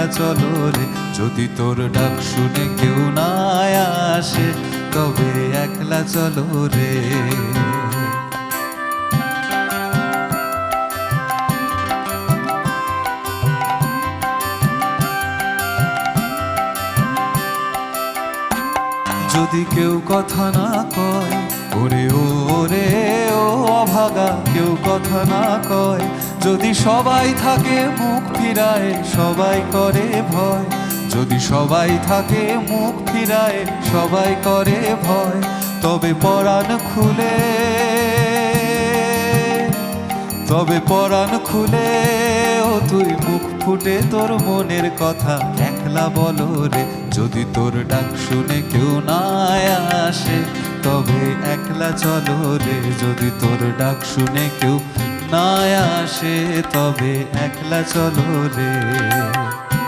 একলা চলো রে। যদি তোর ডাক শুনে কেউ না আসে, তবে একলা চলো রে। যদি কেউ কথা না কয়, ওরে ওরে ও অভাগা, কেউ কথা না কয়, যদি সবাই থাকে মুখ ফিরায়, সবাই করে ভয়, যদি সবাই থাকে মুখ ফিরায়, সবাই করে ভয়, তবে পরাণ খুলে, তবে পরাণ খুলে ও তুই মুখ ফুটে তোর মনের কথা একলা বলো রে। যদি তোর ডাক শুনে কেউ না আসে, তবে একলা চলো রে। যদি তোর ডাক শুনে কেউ না আসে, তবে একলা চলো রে।